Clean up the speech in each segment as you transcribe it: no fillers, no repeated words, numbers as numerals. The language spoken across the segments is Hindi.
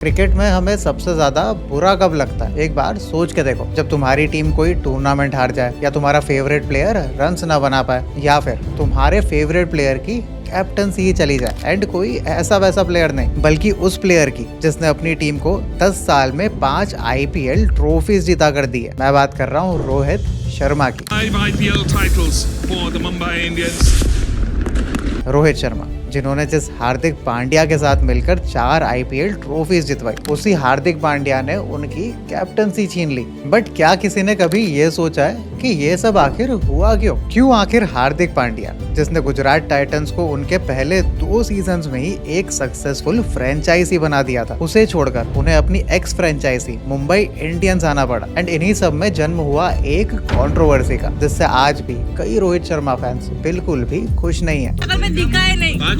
क्रिकेट में हमें सबसे ज्यादा बुरा कब लगता है? एक बार सोच के देखो, जब तुम्हारी टीम कोई टूर्नामेंट हार जाए, या तुम्हारा फेवरेट प्लेयर रन्स ना बना पाए, या फिर तुम्हारे फेवरेट प्लेयर की कैप्टनसी ही चली जाए। एंड कोई ऐसा वैसा प्लेयर नहीं, बल्कि उस प्लेयर की जिसने अपनी टीम को 10 साल में 5 IPL ट्रॉफीज जीता कर दी है। मैं बात कर रहा हूँ रोहित शर्मा की। 5 IPL titles for the Mumbai Indians. Rohit Sharma, जिन्होंने जिस हार्दिक पांड्या के साथ मिलकर 4 IPL ट्रॉफीज जितवाई, उसी हार्दिक पांड्या ने उनकी कैप्टनसी छीन ली। बट क्या किसी ने कभी ये सोचा है कि ये सब आखिर हुआ क्यों आखिर हार्दिक पांड्या, जिसने गुजरात टाइटंस को उनके पहले 2 सीजन्स में ही एक सक्सेसफुल फ्रेंचाइजी बना दिया था, उसे छोड़कर उन्हें अपनी एक्स फ्रेंचाइजी मुंबई इंडियंस आना पड़ा। एंड इन्हीं सब में जन्म हुआ एक कंट्रोवर्सी का, जिससे आज भी कई रोहित शर्मा फैंस बिल्कुल भी खुश नहीं है।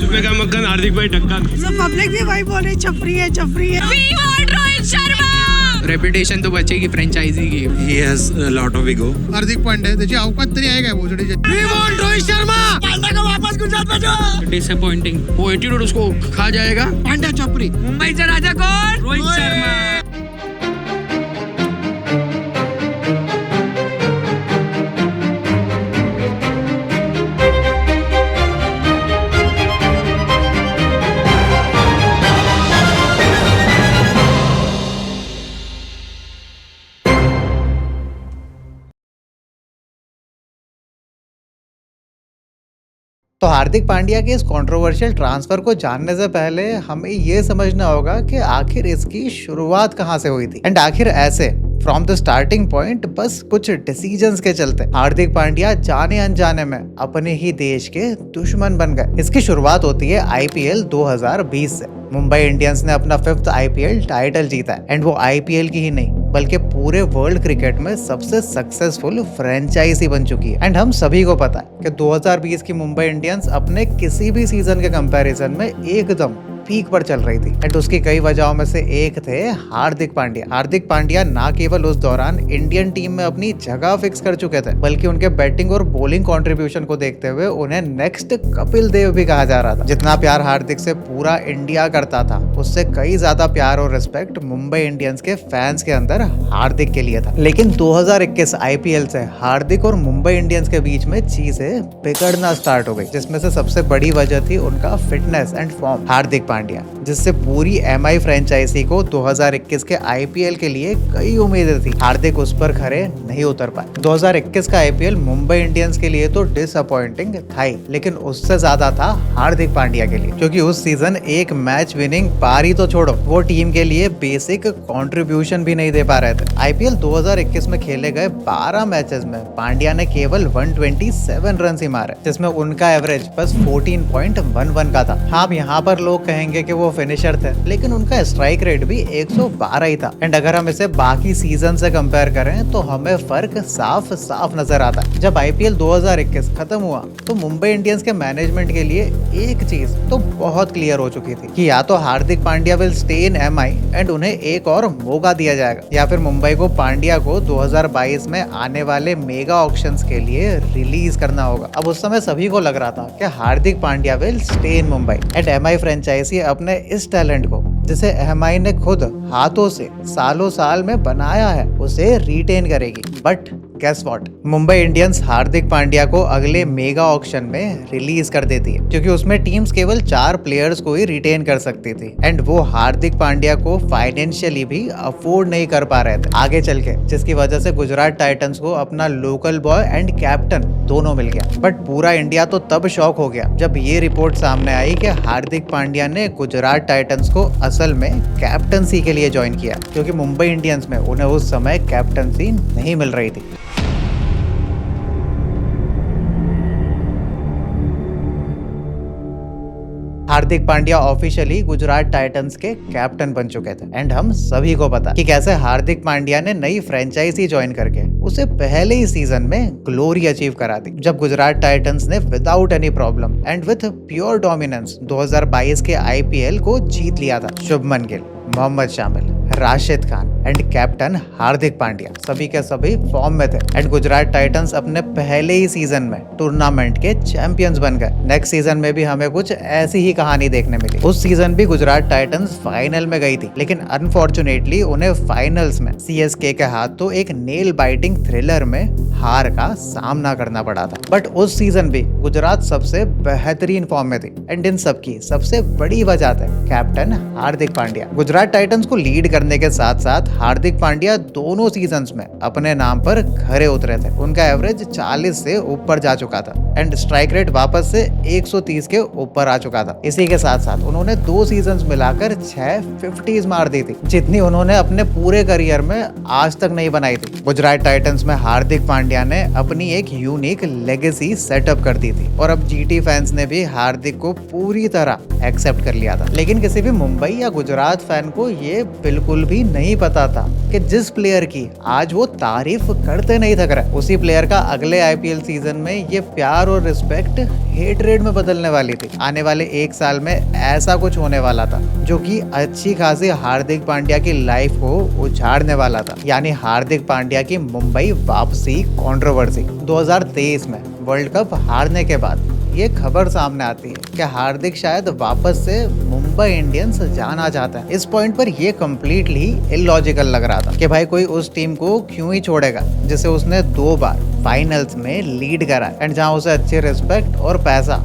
₹5 का मक्खन, हार्दिक भाई ढक्कन। पब्लिक भी वही बोले, छपरी है। We want Rohit Sharma. Reputation तो बचेगी फ्रेंचाइजी की। He has a lot of ego. Hardik Pandya त्याची अवकात तरी आहे काय बोजडीची? We want Rohit Sharma. पांड्या को वापस गुजरात भेजो। डिसअपॉइंटिंग, वो एटीट्यूड उसको खा जाएगा। पांड्या छपरी। मुंबईचा राजा कौन? रोहित शर्मा। तो हार्दिक पांड्या के इस कंट्रोवर्शियल ट्रांसफर को जानने से पहले हमें ये समझना होगा कि आखिर इसकी शुरुआत कहाँ से हुई थी। एंड आखिर ऐसे फ्रॉम द स्टार्टिंग पॉइंट बस कुछ डिसीजंस के चलते हार्दिक पांड्या जाने अनजाने में अपने ही देश के दुश्मन बन गए। इसकी शुरुआत होती है IPL 2020 से। मुंबई इंडियंस ने अपना 5th IPL टाइटल जीता है। एंड वो IPL की ही नहीं, बल्कि पूरे वर्ल्ड क्रिकेट में सबसे सक्सेसफुल फ्रेंचाइजी बन चुकी है। एंड हम सभी को पता है कि 2020 की मुंबई इंडियंस अपने किसी भी सीजन के कंपैरिजन में एकदम पीक पर चल रही थी। एंड उसकी कई वजहों में से एक थे हार्दिक पांड्या। हार्दिक पांड्या ना केवल उस दौरान इंडियन टीम में अपनी जगह फिक्स कर चुके थे, बल्कि उनके बैटिंग और बॉलिंग कंट्रीब्यूशन को देखते हुए उन्हें नेक्स्ट कपिल देव भी कहा जा रहा था। जितना प्यार हार्दिक से पूरा इंडिया करता था, उससे कई ज्यादा प्यार और रिस्पेक्ट मुंबई इंडियंस के फैंस के अंदर हार्दिक के लिए था। लेकिन 2021 IPL से हार्दिक और मुंबई इंडियंस के बीच में चीजें बिगड़ना स्टार्ट हो गई, जिसमें से सबसे बड़ी वजह थी उनका fitness and form. Hardik Pandya, जिससे पूरी MI फ्रेंचाइजी को 2021 के IPL के लिए कई उम्मीदें थी, हार्दिक उस पर खरे नहीं उतर पाए। 2021 का IPL मुंबई इंडियंस के लिए तो डिसअपॉइंटिंग था ही, लेकिन उससे ज्यादा था हार्दिक पांड्या के लिए, क्योंकि उस सीजन एक मैच विनिंग पारी तो छोड़ो, वो टीम के लिए बेसिक कंट्रीब्यूशन भी नहीं दे पा रहे थे। IPL 2021 में खेले गए 12 मैचेस में पांड्या ने केवल 127 रन ही मारे, जिसमें उनका एवरेज बस 14.11 का था। हाँ, यहाँ पर लोग कहेंगे कि वो फिनिशर थे, लेकिन उनका स्ट्राइक रेट भी 112 ही था। एंड अगर हम इसे बाकी सीजन से कंपेयर करें तो हमें फर्क साफ साफ नजर आता है। जब IPL 2021 खत्म हुआ तो मुंबई इंडियंस के मैनेजमेंट के लिए एक चीज तो बहुत क्लियर हो चुकी थी कि या तो Hardik Pandya will stay in MI and उन्हें एक और मौका दिया जाएगा, या फिर मुंबई को पांड्या को 2022 में आने वाले मेगा ऑक्शंस के लिए रिलीज करना होगा। अब उस समय सभी को लग रहा था कि Hardik Pandya will stay in Mumbai and MI franchise अपने इस टैलेंट को, जिसे MI ने खुद हाथों से सालों साल में बनाया है, उसे रिटेन करेगी। But guess what, Mumbai Indians Hardik Pandya को अगले मेगा ऑक्शन में रिलीज कर देती है, क्योंकि उसमें टीम्स केवल 4 प्लेयर्स को ही रिटेन कर सकती थी। एंड वो हार्दिक पांड्या को फाइनेंशियली भी अफोर्ड नहीं कर पा रहे थे आगे चल के, जिसकी वजह से गुजरात टाइटंस को अपना लोकल बॉय एंड कैप्टन दोनों मिल गया। बट पूरा इंडिया तो तब शॉक हो गया जब ये रिपोर्ट सामने आई कि हार्दिक पांड्या ने गुजरात टाइटंस को असल में कैप्टनसी के लिए ज्वाइन किया, क्योंकि मुंबई इंडियंस में उन्हें उस समय कैप्टनसी नहीं मिल रही थी। हार्दिक पांड्या ऑफिशियली गुजरात टाइटंस के कैप्टन बन चुके थे। एंड हम सभी को पता कि कैसे हार्दिक पांड्या ने नई फ्रेंचाइजी ज्वाइन करके उसे पहले ही सीजन में ग्लोरी अचीव करा दी, जब गुजरात टाइटंस ने without any problem and with pure dominance 2022 के IPL को जीत लिया था। शुभमन गिल, मोहम्मद शामिल, राशिद खान एंड कैप्टन हार्दिक पांड्या सभी के सभी फॉर्म में थे एंड गुजरात टाइटंस अपने पहले ही सीजन में टूर्नामेंट के चैंपियंस बन गए। नेक्स्ट सीजन में भी हमें कुछ ऐसी ही कहानी देखने मिली। उस सीजन भी गुजरात टाइटंस फाइनल में गई थी, लेकिन अनफॉर्चुनेटली उन्हें फाइनल्स में सीएसके के हाथों एक नेल बाइटिंग थ्रिलर में हार का सामना करना पड़ा था। बट उस सीजन भी गुजरात सबसे बेहतरीन फॉर्म में थी एंड इन सबकी सबसे बड़ी वजह थे कैप्टन हार्दिक पांड्या। गुजरात टाइटंस को लीड करने के साथ साथ हार्दिक पांड्या दोनों सीजन्स में अपने नाम पर खरे उतरे थे। उनका एवरेज 40 से ऊपर जा चुका था एंड स्ट्राइक रेट वापस से 130 के ऊपर आ चुका था। इसी के साथ साथ उन्होंने 2 सीजन्स मिलाकर 6 50s मार दी थी, जितनी उन्होंने अपने पूरे करियर में आज तक नहीं बनाई थी। गुजरात टाइटंस में हार्दिक पांड्या ने अपनी एक यूनिक लेगेसी सेटअप कर दी थी और अब जीटी फैंस ने भी हार्दिक को पूरी तरह एक्सेप्ट कर लिया था। लेकिन किसी भी मुंबई या गुजरात फैन को ये बिल्कुल भी नहीं पता था कि जिस प्लेयर की आज वो तारीफ करते नहीं थक रहे, उसी प्लेयर का अगले आईपीएल सीजन में ये प्यार और रिस्पेक्ट हेटरेड में बदलने वाली थी। आने वाले 1 साल में ऐसा कुछ होने वाला था जो कि अच्छी खासी हार्दिक पांड्या की लाइफ को उछाड़ने वाला था, यानी हार्दिक पांड्या की मुंबई वापसी कंट्रोवर्सी। 2023 में वर्ल्ड कप हारने के बाद ये खबर सामने आती है कि हार्दिक शायद वापस से मुंबई इंडियंस जाना चाहता है। इस पॉइंट पर ये कम्प्लीटली इलॉजिकल लग रहा था कि भाई कोई उस टीम को क्यों ही छोड़ेगा जिसे उसने 2 बार फाइनल्स में लीड करा एंड जहां उसे अच्छी रिस्पेक्ट और पैसा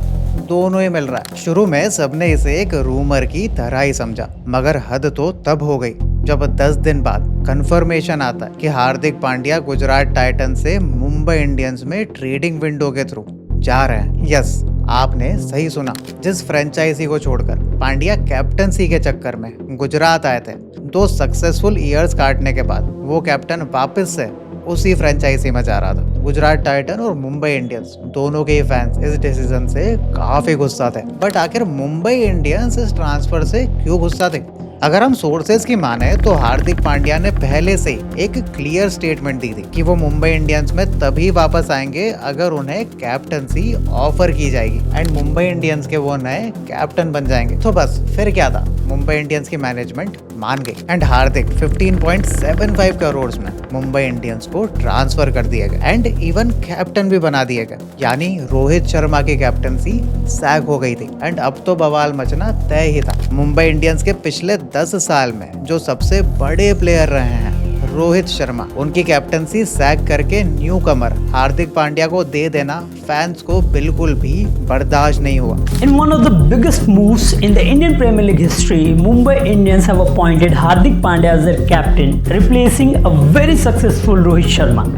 दोनों ही मिल रहा है। शुरू में सबने इसे एक रूमर की तरह ही समझा, मगर हद तो तब हो गई जब 10 दिन बाद कंफर्मेशन आता है कि हार्दिक पांड्या गुजरात टाइटंस से मुंबई इंडियंस में ट्रेडिंग विंडो के थ्रू जा रहे हैं। यस, आपने सही सुना। जिस फ्रेंचाइजी को छोड़कर पांड्या कैप्टनसी के चक्कर में गुजरात आए थे, 2 सक्सेसफुल ईयर्स काटने के बाद वो कैप्टन वापस से उसी फ्रेंचाइजी में जा रहा था। गुजरात टाइटन और मुंबई इंडियंस दोनों के ही फैंस इस डिसीजन से काफी गुस्सा थे। बट आखिर मुंबई इंडियंस इस ट्रांसफर से क्यों गुस्सा थे? अगर हम सोर्सेज की माने तो हार्दिक पांड्या ने पहले से ही एक क्लियर स्टेटमेंट दी थी कि वो मुंबई इंडियंस में तभी वापस आएंगे अगर उन्हें कैप्टनसी ऑफर की जाएगी एंड मुंबई इंडियंस के वो नए कैप्टन बन जाएंगे। तो बस फिर क्या था, मुंबई इंडियंस की मैनेजमेंट मान गई एंड हार्दिक 15.75 करोड़ में मुंबई इंडियंस को ट्रांसफर कर दिया गया एंड इवन कैप्टन भी बना दिया गया, यानी रोहित शर्मा की कैप्टनसी सैग हो गई थी एंड अब तो बवाल मचना तय ही था। मुंबई इंडियंस के पिछले 10 साल में जो सबसे बड़े प्लेयर रहे हैं रोहित शर्मा, उनकी कैप्टनसी सैग करके न्यू कमर हार्दिक पांड्या को दे देना फैंस को बिल्कुल भी बर्दाश्त नहीं हुआ। In one of the biggest moves in the Indian Premier League history, Mumbai Indians have appointed Hardik Pandya as their captain, replacing a very successful Rohit Sharma.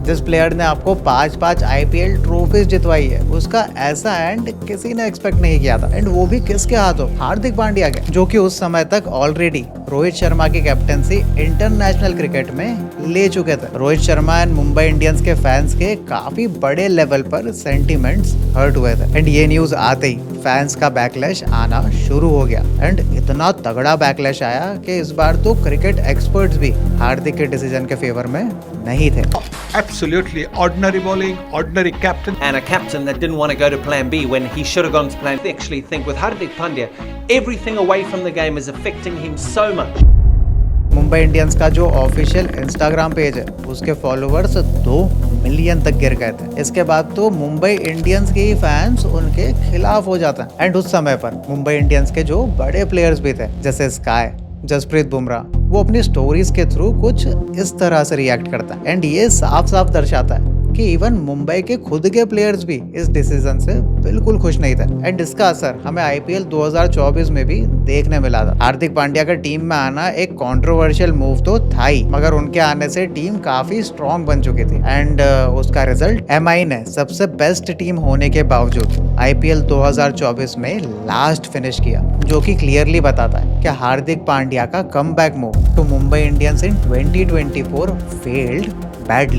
जिस प्लेयर ने आपको 5 आईपीएल ट्रॉफीज जितवाई है, उसका ऐसा एंड किसी ने एक्सपेक्ट नहीं किया था एंड वो भी किसके हाथों? हार्दिक पांड्या के, जो कि उस समय तक ऑलरेडी रोहित शर्मा की कैप्टनसी इंटरनेशनल क्रिकेट में ले चुके थे। रोहित शर्मा एंड मुंबई इंडियंस के फैंस के काफी बड़े लेवल पर सेंटिमेंट्स हर्ट हुए थे एंड ये न्यूज आते ही फैंस का बैकलैश आना शुरू हो गया एंड इतना तगड़ा बैकलैश आया कि इस बार तो क्रिकेट एक्सपर्ट्स भी हार्दिक के डिसीजन के फेवर में नहीं थे। Absolutely ordinary bowling, ordinary captain. And a captain that didn't want to go to plan B when he should have gone to plan B. I actually think with Hardik Pandya, everything away from the game is affecting him so much. Mumbai Indians का जो ऑफिशियल इंस्टाग्राम पेज है, उसके फॉलोअर्स 2 मिलियन तक गिर गए थे। इसके बाद तो मुंबई इंडियंस के ही फैंस उनके खिलाफ हो जाते हैं एंड उस समय पर मुंबई इंडियंस के जो बड़े प्लेयर्स भी थे जैसे स्काई, जसप्रीत बुमराह, वो अपनी स्टोरीज के थ्रू कुछ इस तरह से रिएक्ट करता है एंड ये साफ साफ दर्शाता है कि इवन मुंबई के खुद के प्लेयर्स भी इस डिसीजन से बिल्कुल खुश नहीं थे एंड इसका असर हमें आईपीएल 2024 में भी देखने मिला था। हार्दिक पांड्या का टीम में आना एक कंट्रोवर्शियल मूव तो था ही, मगर उनके आने से टीम काफी स्ट्रॉन्ग बन चुकी थी एंड उसका रिजल्ट एमआई ने सबसे बेस्ट टीम होने के बावजूद आईपीएल 2024 में लास्ट फिनिश किया, जो कि क्लियरली बताता है कि हार्दिक पांड्या का comeback move to Mumbai Indians in 2024 failed badly.